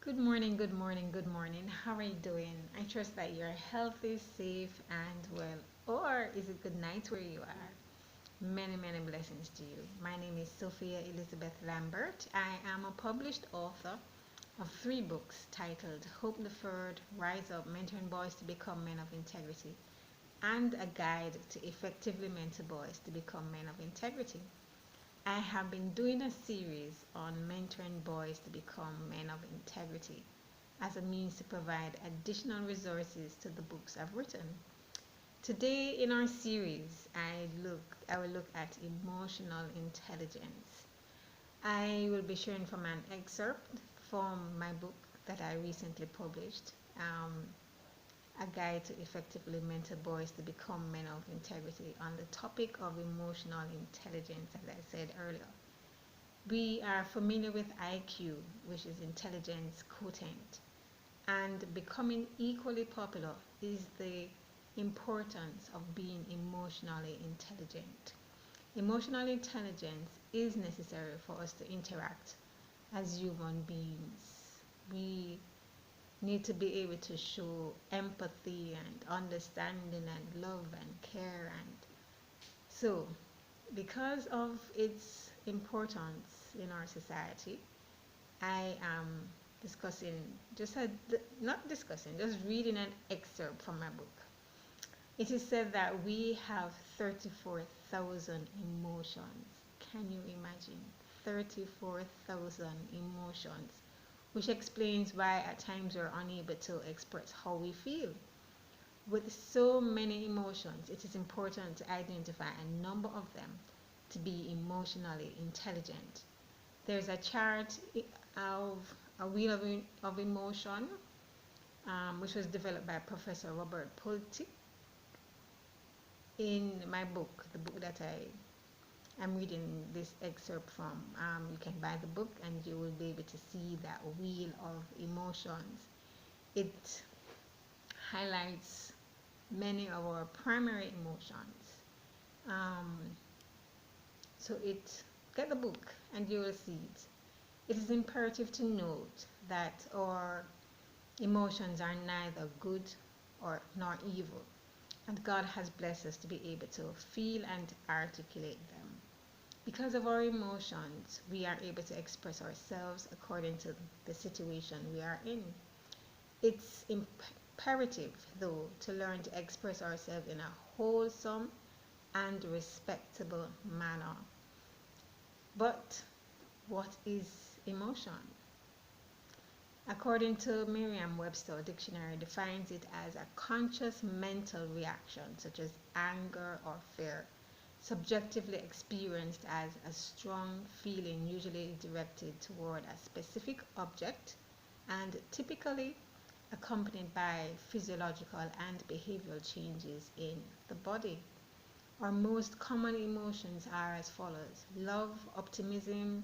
Good morning, good morning, good morning. How are you doing? I trust that you're healthy, safe, and well. Or is it good night where you are? Many, many blessings to you. My name is Sophia Elizabeth Lambert. I am a published author of three books titled Hope Deferred, Rise Up, Mentoring Boys to Become Men of Integrity, and a guide to effectively mentor boys to become men of integrity. I have been doing a series on mentoring boys to become men of integrity as a means to provide additional resources to the books I've written. Today in our series, I will look at emotional intelligence. I will be sharing from an excerpt from my book that I recently published, a guide to effectively mentor boys to become men of integrity on the topic of emotional intelligence, as I said earlier. We are familiar with IQ, which is intelligence quotient, and becoming equally popular is the importance of being emotionally intelligent. Emotional intelligence is necessary for us to interact as human beings. We need to be able to show empathy and understanding and love and care, and so because of its importance in our society, I am discussing, not discussing, just reading an excerpt from my book. It is said that we have 34,000 emotions. Can you imagine? 34,000 emotions, which explains why at times we're unable to express how we feel. With so many emotions, it is important to identify a number of them to be emotionally intelligent. There's a chart of a wheel of emotion, which was developed by Professor Robert Pulty in my book, the book that am reading this excerpt from. You can buy the book and you will be able to see that wheel of emotions. It highlights many of our primary emotions. Um, so get the book and you will see it. It is imperative to note that our emotions are neither good or nor evil, and God has blessed us to be able to feel and articulate them. Because of our emotions, we are able to express ourselves according to the situation we are in. It's imperative, though, to learn to express ourselves in a wholesome and respectable manner. But what is emotion? According to Merriam-Webster dictionary, defines it as a conscious mental reaction such as anger or fear, subjectively experienced as a strong feeling usually directed toward a specific object and typically accompanied by physiological and behavioral changes in the body. Our most common emotions are as follows: love, optimism,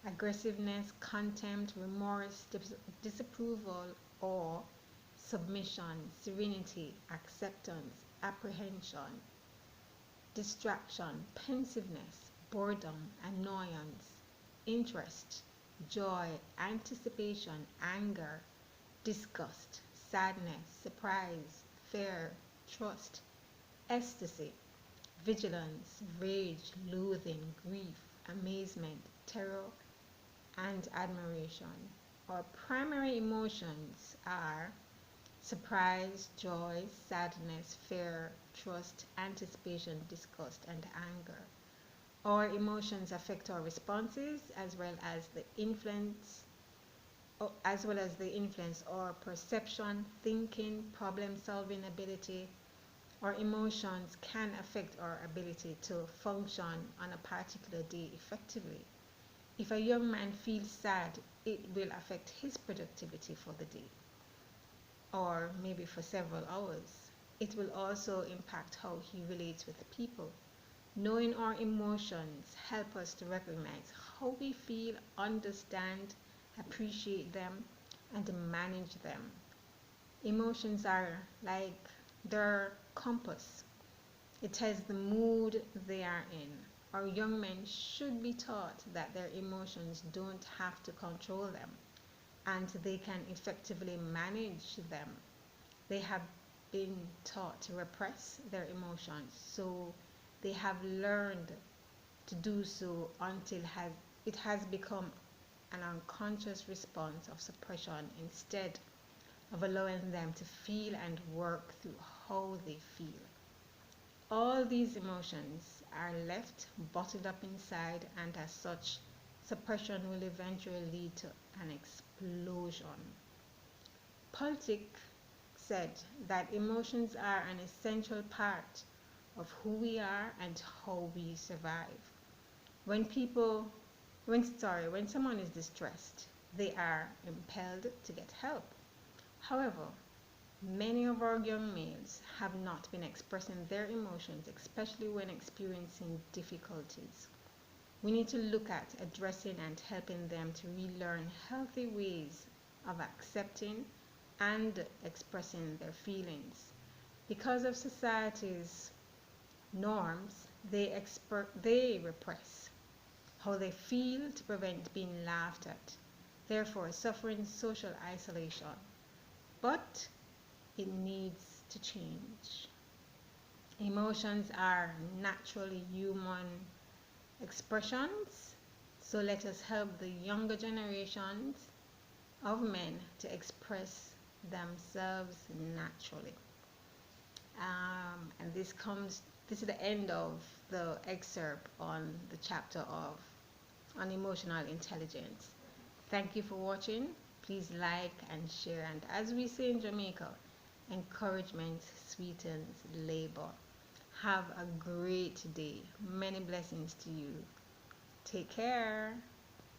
aggressiveness, contempt, remorse, disapproval, awe, submission, serenity, acceptance, apprehension, distraction, pensiveness, boredom, annoyance, interest, joy, anticipation, anger, disgust, sadness, surprise, fear, trust, ecstasy, vigilance, rage, loathing, grief, amazement, terror, and admiration. Our primary emotions are surprise, joy, sadness, fear, trust, anticipation, disgust, and anger. Our emotions affect our responses as well as they influence our perception, thinking, problem solving ability. Our emotions can affect our ability to function on a particular day effectively. If a young man feels sad, it will affect his productivity for the day, or maybe for several hours. It will also impact how he relates with people. Knowing our emotions help us to recognize how we feel, understand, appreciate them, and manage them. Emotions are like their compass. It tells the mood they are in. Our young men should be taught that their emotions don't have to control them, and they can effectively manage them. They have been taught to repress their emotions, so they have learned to do so until it has become an unconscious response of suppression instead of allowing them to feel and work through how they feel. All these emotions are left bottled up inside, and as such, suppression will eventually lead to an explosion. Poltic said that emotions are an essential part of who we are and how we survive. When people, when someone is distressed, they are impelled to get help. However, many of our young males have not been expressing their emotions, especially when experiencing difficulties. We need to look at addressing and helping them to relearn healthy ways of accepting and expressing their feelings. Because of society's norms, they repress how they feel to prevent being laughed at, therefore suffering social isolation. But it needs to change. Emotions are naturally human expressions, so let us help the younger generations of men to express themselves naturally. And this is the end of the excerpt on the chapter of on emotional intelligence. Thank you for watching. Please like and share. And as we say in Jamaica, encouragement sweetens labor. Have a great day. Many blessings to you. Take care.